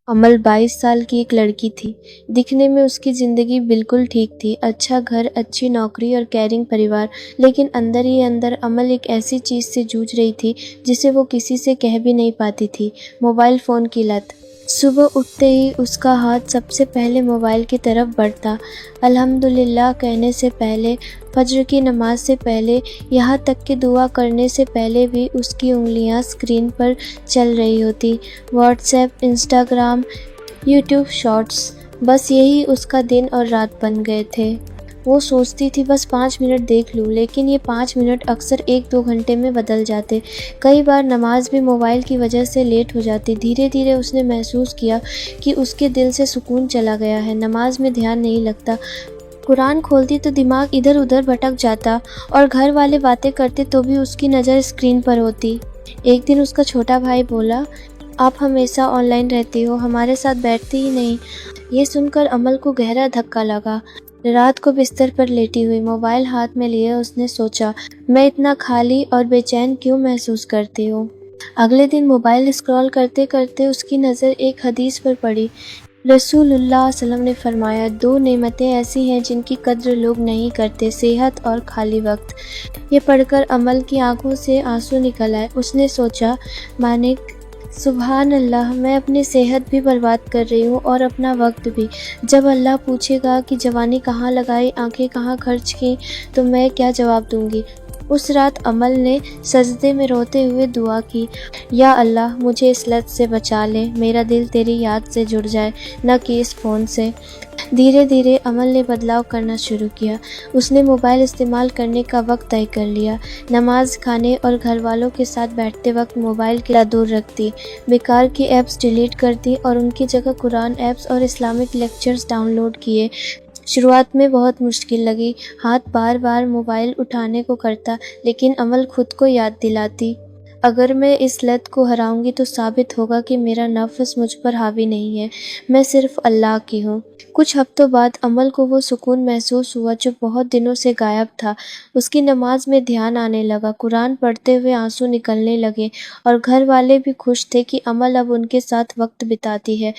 अमल 22 साल की एक लड़की थी। दिखने में उसकी ज़िंदगी बिल्कुल ठीक थी, अच्छा घर, अच्छी नौकरी और केयरिंग परिवार। लेकिन अंदर ही अंदर अमल एक ऐसी चीज़ से जूझ रही थी जिसे वो किसी से कह भी नहीं पाती थी, मोबाइल फ़ोन की लत। सुबह उठते ही उसका हाथ सबसे पहले मोबाइल की तरफ बढ़ता। अल्हम्दुलिल्लाह कहने से पहले, फज्र की नमाज से पहले, यहाँ तक कि दुआ करने से पहले भी उसकी उंगलियां स्क्रीन पर चल रही होती। व्हाट्सएप, इंस्टाग्राम, यूट्यूब शॉर्ट्स, बस यही उसका दिन और रात बन गए थे। वो सोचती थी बस 5 मिनट देख लूँ, लेकिन ये 5 मिनट अक्सर 1-2 घंटे में बदल जाते। कई बार नमाज भी मोबाइल की वजह से लेट हो जाती। धीरे धीरे उसने महसूस किया कि उसके दिल से सुकून चला गया है। नमाज में ध्यान नहीं लगता, कुरान खोलती तो दिमाग इधर उधर भटक जाता और घर वाले बातें करते तो भी उसकी नज़र स्क्रीन पर होती। एक दिन उसका छोटा भाई बोला, आप हमेशा ऑनलाइन रहती हो, हमारे साथ बैठती ही नहीं। ये सुनकर अमल को गहरा धक्का लगा। रात को बिस्तर पर लेटी हुई मोबाइल हाथ में लिए उसने सोचा, मैं इतना खाली और बेचैन क्यों महसूस करती हूँ। अगले दिन मोबाइल स्क्रॉल करते करते उसकी नज़र एक हदीस पर पड़ी। रसूलुल्लाह सल्लल्लाहु अलैहि वसल्लम ने फरमाया, 2 नेमतें ऐसी हैं जिनकी कद्र लोग नहीं करते, सेहत और खाली वक्त। ये पढ़कर अमल की आंखों से आंसू निकल आए। उसने सोचा, मानिक, सुभान अल्लाह, मैं अपनी सेहत भी बर्बाद कर रही हूँ और अपना वक्त भी। जब अल्लाह पूछेगा कि जवानी कहाँ लगाई, आंखें कहाँ खर्च की, तो मैं क्या जवाब दूंगी। उस रात अमल ने सजदे में रोते हुए दुआ की, या अल्लाह, मुझे इस लत से बचा ले, मेरा दिल तेरी याद से जुड़ जाए, न कि इस फ़ोन से। धीरे धीरे अमल ने बदलाव करना शुरू किया। उसने मोबाइल इस्तेमाल करने का वक्त तय कर लिया। नमाज, खाने और घर वालों के साथ बैठते वक्त मोबाइल की दूर रखती, बेकार की ऐप्स डिलीट करती और उनकी जगह कुरान ऐप्स और इस्लामिक लेक्चर्स डाउनलोड किए। शुरुआत में बहुत मुश्किल लगी, हाथ बार बार मोबाइल उठाने को करता, लेकिन अमल खुद को याद दिलाती, अगर मैं इस लत को हराऊंगी तो साबित होगा कि मेरा नफ्स मुझ पर हावी नहीं है, मैं सिर्फ अल्लाह की हूँ। कुछ हफ्तों बाद अमल को वो सुकून महसूस हुआ जो बहुत दिनों से गायब था। उसकी नमाज में ध्यान आने लगा, कुरान पढ़ते हुए आंसू निकलने लगे और घर वाले भी खुश थे कि अमल अब उनके साथ वक्त बिताती है।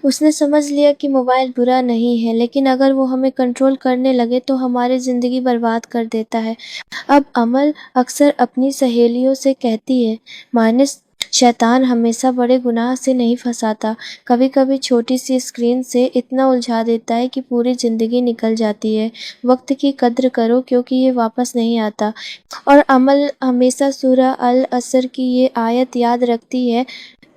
उसने समझ लिया कि मोबाइल बुरा नहीं है, लेकिन अगर वो हमें कंट्रोल करने लगे तो हमारी ज़िंदगी बर्बाद कर देता है। अब अमल अक्सर अपनी सहेलियों से कहती है, माने, शैतान हमेशा बड़े गुनाह से नहीं फंसाता, कभी कभी छोटी सी स्क्रीन से इतना उलझा देता है कि पूरी ज़िंदगी निकल जाती है। वक्त की कद्र करो क्योंकि ये वापस नहीं आता। और अमल हमेशा सूरह अल असर की ये आयत याद रखती है,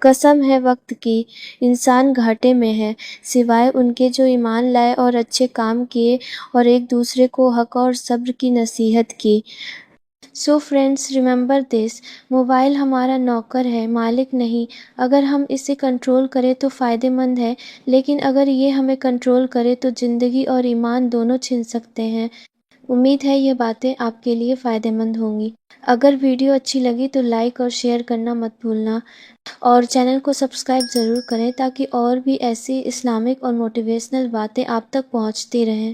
कसम है वक्त की, इंसान घाटे में है, सिवाय उनके जो ईमान लाए और अच्छे काम किए और एक दूसरे को हक और सब्र की नसीहत की। So friends, remember this, mobile हमारा नौकर है, मालिक नहीं। अगर हम इसे कंट्रोल करें तो फ़ायदेमंद है, लेकिन अगर ये हमें कंट्रोल करे तो ज़िंदगी और ईमान दोनों छिन सकते हैं। उम्मीद है ये बातें आपके लिए फ़ायदेमंद होंगी। अगर वीडियो अच्छी लगी तो लाइक और शेयर करना मत भूलना और चैनल को सब्सक्राइब ज़रूर करें ताकि और भी ऐसी इस्लामिक और मोटिवेशनल बातें आप तक पहुंचती रहें।